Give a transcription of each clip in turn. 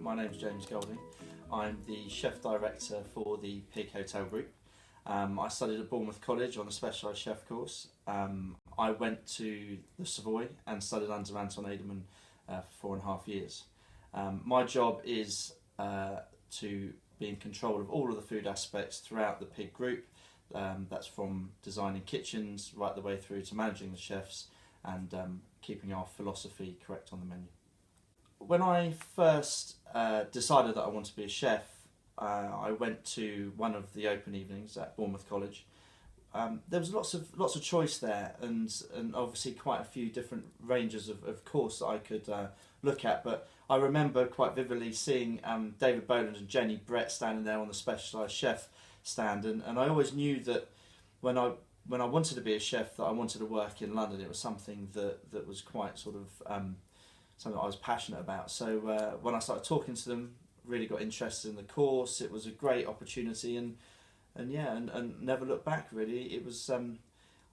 My name's James Golding. I'm the chef director for the Pig Hotel Group. I studied at Bournemouth College on a Specialised chef course. I went to the Savoy and studied under Anton Ederman for 4.5 years. My job is to be in control of all of the food aspects throughout the Pig Group. That's from designing kitchens right the way through to managing the chefs and keeping our philosophy correct on the menu. When I first decided that I wanted to be a chef, I went to one of the open evenings at Bournemouth College. There was lots of choice there, and obviously quite a few different ranges of course that I could look at. But I remember quite vividly seeing David Boland and Jenny Brett standing there on the Specialised chef stand, and I always knew that when I wanted to be a chef, that I wanted to work in London. It was something that was quite sort of something I was passionate about. So when I started talking to them, really got interested in the course. It was a great opportunity, and never looked back really. It was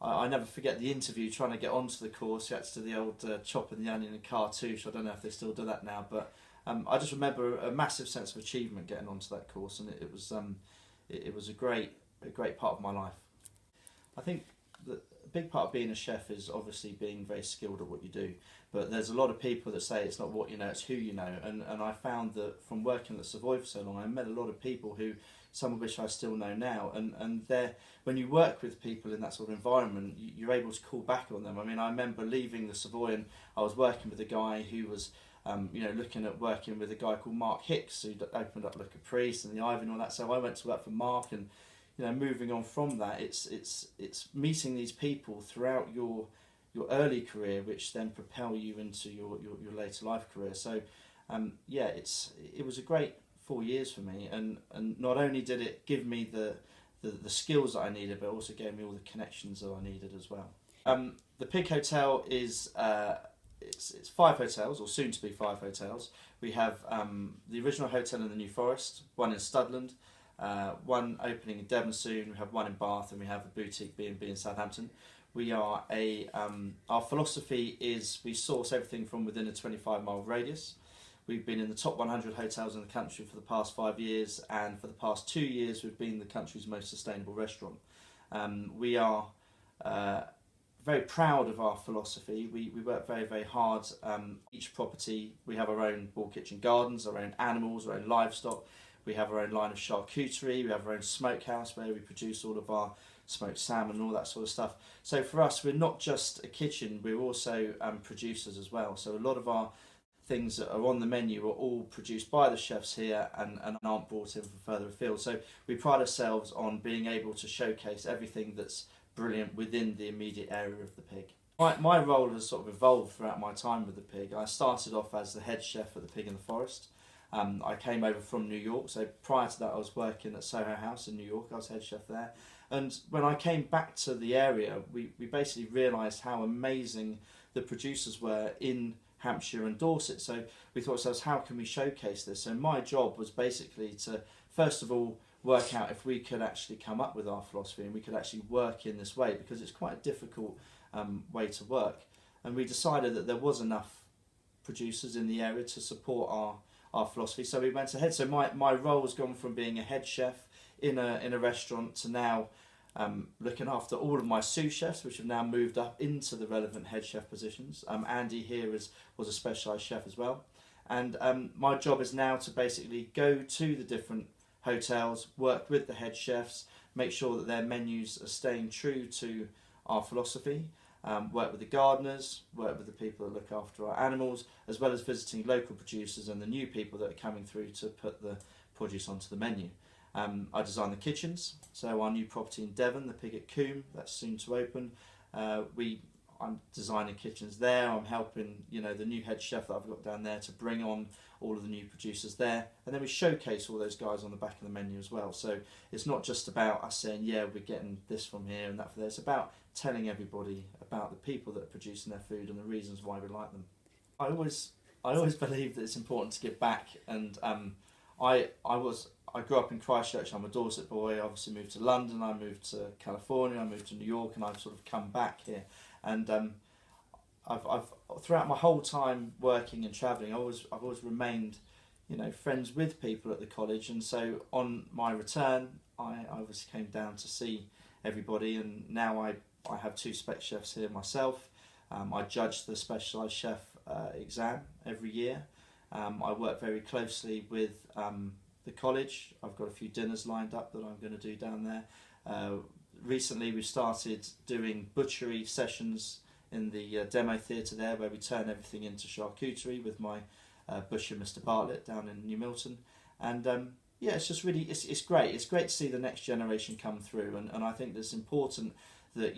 I never forget the interview trying to get onto the course. You had to do the old chopping the onion and cartouche. I don't know if they still do that now, but I just remember a massive sense of achievement getting onto that course, and it was a great part of my life. I think that a big part of being a chef is obviously being very skilled at what you do, but there's a lot of people that say it's not what you know, it's who you know, and I found that from working at Savoy for so long, I met a lot of people who, some of which I still know now, and when you work with people in that sort of environment, you're able to call back on them. I mean, I remember leaving the Savoy and I was working with a guy who was looking at working with a guy called Mark Hicks, who opened up Le Caprice and the Ivy and all that. So I went to work for Mark, and moving on from that, it's meeting these people throughout your early career, which then propel you into your later life career. So it was a great 4 years for me, and not only did it give me the skills that I needed, but also gave me all the connections that I needed as well. The Pig Hotel is it's 5 hotels, or soon to be 5 hotels. We have the original hotel in the New Forest, one in Studland, one opening in Devon soon. We have one in Bath, and we have a boutique B&B in Southampton. We are our philosophy is we source everything from within a 25-mile radius. We've been in the top 100 hotels in the country for the past 5 years, and for the past 2 years we've been the country's most sustainable restaurant. We are very proud of our philosophy. We work very, very hard. Each property, we have our own ball kitchen gardens, our own animals, our own livestock. We have our own line of charcuterie. We have our own smokehouse where we produce all of our smoked salmon and all that sort of stuff. So for us, we're not just a kitchen, we're also producers as well. So a lot of our things that are on the menu are all produced by the chefs here and aren't brought in from further afield. So we pride ourselves on being able to showcase everything that's brilliant within the immediate area of the Pig. My role has sort of evolved throughout my time with the Pig. I started off as the head chef at the Pig in the Forest. I came over from New York, so prior to that I was working at Soho House in New York. I was head chef there. And when I came back to the area, we basically realised how amazing the producers were in Hampshire and Dorset. So we thought to ourselves, how can we showcase this? So my job was basically to, first of all, work out if we could actually come up with our philosophy and we could actually work in this way, because it's quite a difficult way to work. And we decided that there was enough producers in the area to support our philosophy, so we went ahead. So my role has gone from being a head chef in a restaurant to now looking after all of my sous chefs, which have now moved up into the relevant head chef positions. Andy here was a Specialised chef as well, and my job is now to basically go to the different hotels, work with the head chefs, make sure that their menus are staying true to our philosophy, work with the gardeners, work with the people that look after our animals, as well as visiting local producers and the new people that are coming through to put the produce onto the menu. I design the kitchens, so our new property in Devon, the Pig at Coombe, that's soon to open. I'm designing kitchens there. I'm helping the new head chef that I've got down there to bring on all of the new producers there, and then we showcase all those guys on the back of the menu as well. So it's not just about us saying, yeah, we're getting this from here and that from there. It's about telling everybody about the people that are producing their food and the reasons why we like them. I always believe that it's important to give back, and I grew up in Christchurch. I'm a Dorset boy. I obviously moved to London. I moved to California. I moved to New York, and I've sort of come back here. And I've throughout my whole time working and travelling, I've always remained friends with people at the college. And so on my return, I obviously came down to see everybody, and now I have two spec chefs here myself. I judge the Specialised Chef exam every year. I work very closely with the college. I've got a few dinners lined up that I'm going to do down there. Recently we've started doing butchery sessions in the demo theatre there, where we turn everything into charcuterie with my butcher Mr Bartlett down in New Milton. And yeah, it's just really, it's great. It's great to see the next generation come through, and I think it's important that,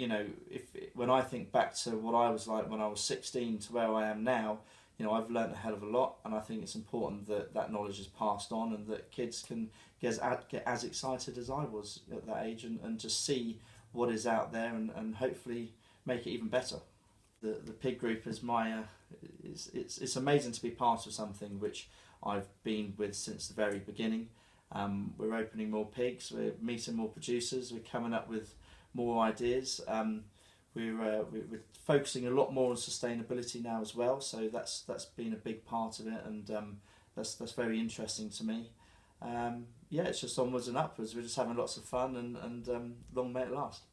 when I think back to what I was like when I was 16 to where I am now, I've learnt a hell of a lot, and I think it's important that that knowledge is passed on, and that kids can get as excited as I was at that age, and just see what is out there, and hopefully make it even better. The pig group is it's amazing to be part of something which I've been with since the very beginning. We're opening more pigs, we're meeting more producers, we're coming up with more ideas. We're focusing a lot more on sustainability now as well, so that's been a big part of it, and that's very interesting to me. Yeah, it's just onwards and upwards. We're just having lots of fun, and long may it last.